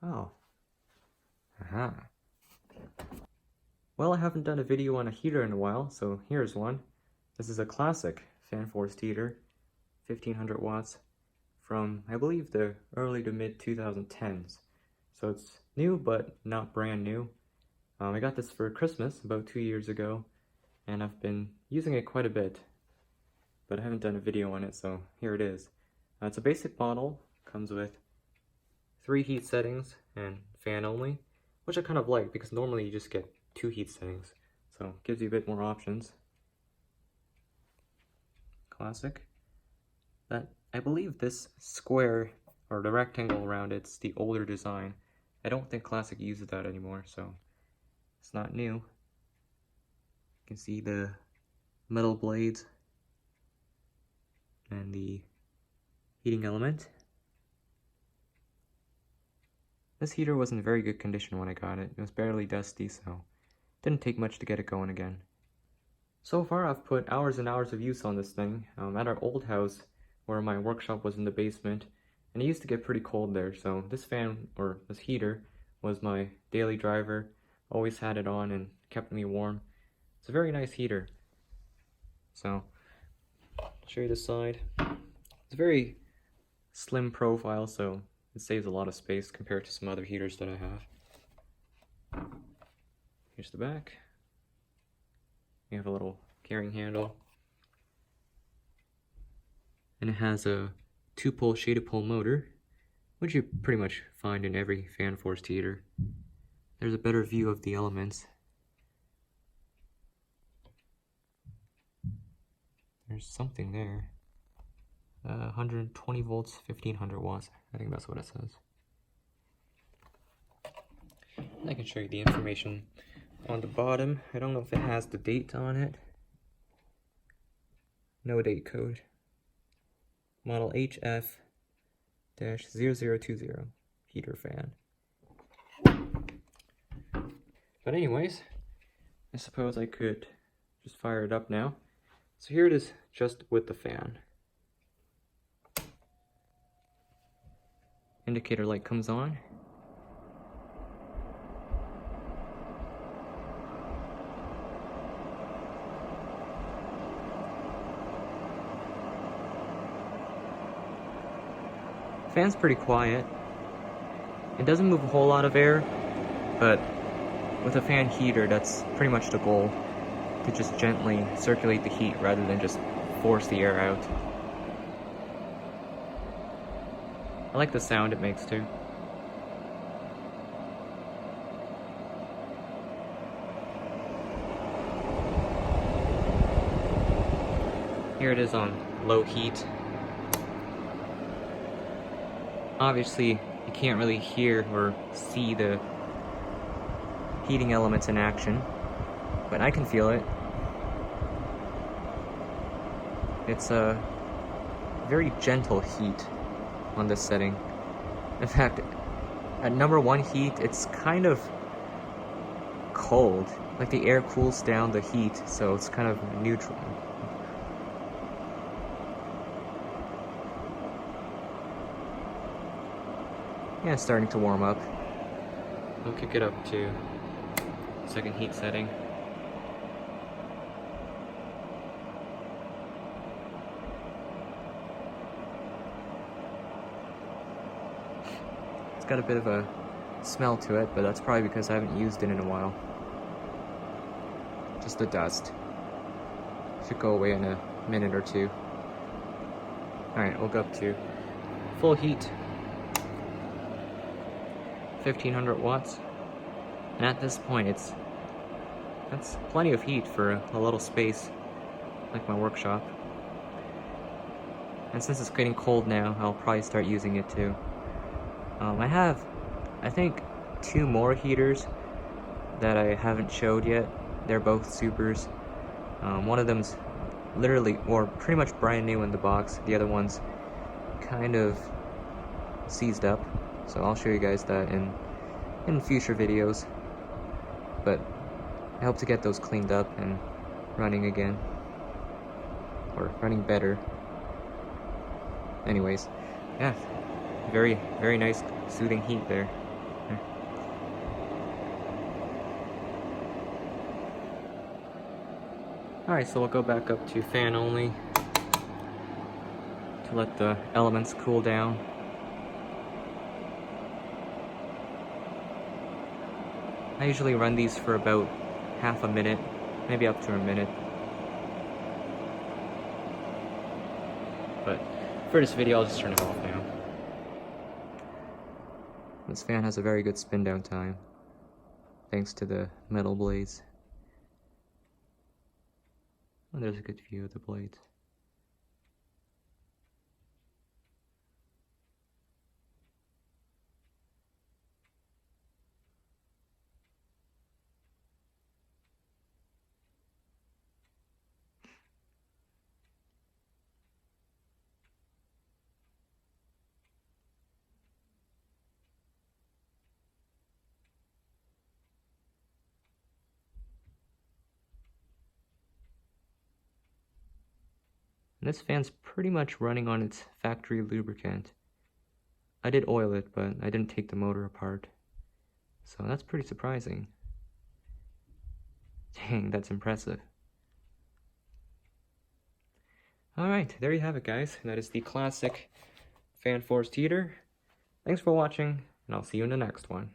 Oh. Aha. Well, I haven't done a video on a heater in a while, so here's one. This is a classic fan-forced heater, 1500 watts, from, I believe, the early to mid 2010s. So it's new, but not brand new. I got this for Christmas about 2 years ago, and I've been using it quite a bit, but I haven't done a video on it, so here it is. It's a basic model, comes with 3 heat settings and fan only, which I kind of like because normally you just get 2 heat settings, so it gives you a bit more options. Classic. I believe this square, or the rectangle around it's the older design. I don't think Classic uses that anymore, so it's not new. You can see the metal blades and the heating element. This heater was in very good condition when I got it. It was barely dusty, so it didn't take much to get it going again. So far, I've put hours and hours of use on this thing. At our old house, where my workshop was in the basement, and it used to get pretty cold there, so this fan, or this heater, was my daily driver. Always had it on and kept me warm. It's a very nice heater. So, I'll show you the side. It's a very slim profile, so it saves a lot of space compared to some other heaters that I have. Here's the back. You have a little carrying handle. And it has a 2-pole shaded pole motor, which you pretty much find in every fan-forced heater. There's a better view of the elements. There's something there. 120 volts, 1500 watts. I think that's what it says. And I can show you the information on the bottom. I don't know if it has the date on it. No date code. Model HF-0020 heater fan. But anyways, I suppose I could just fire it up now. So here it is just with the fan. Indicator light comes on. Fan's pretty quiet. It doesn't move a whole lot of air, but with a fan heater, that's pretty much the goal, to just gently circulate the heat rather than just force the air out. I like the sound it makes too. Here it is on low heat. Obviously, you can't really hear or see the heating elements in action, but I can feel it. It's a very gentle heat on this setting. In fact, at number 1 heat, it's kind of cold. Like the air cools down the heat, so it's kind of neutral. Yeah, it's starting to warm up. I'll kick it up to second heat setting. It's got a bit of a smell to it, but that's probably because I haven't used it in a while. Just the dust. Should go away in a minute or two. Alright, we'll go up to full heat. 1500 watts, and at this point that's plenty of heat for a little space like my workshop. And since it's getting cold now, I'll probably start using it too. I have, I think, 2 more heaters that I haven't showed yet. They're both supers. One of them's literally, or pretty much brand new in the box. The other one's kind of seized up. So I'll show you guys that in future videos. But I hope to get those cleaned up and running again. Or running better. Anyways, yeah. Very, very nice soothing heat there. Alright, so we'll go back up to fan only to let the elements cool down. I usually run these for about half a minute, maybe up to a minute. But for this video, I'll just turn it off now. This fan has a very good spin down time, thanks to the metal blades. And there's a good view of the blades. And this fan's pretty much running on its factory lubricant. I did oil it, but I didn't take the motor apart. So that's pretty surprising. Dang, that's impressive. Alright, there you have it, guys. That is the classic fan forced heater. Thanks for watching, and I'll see you in the next one.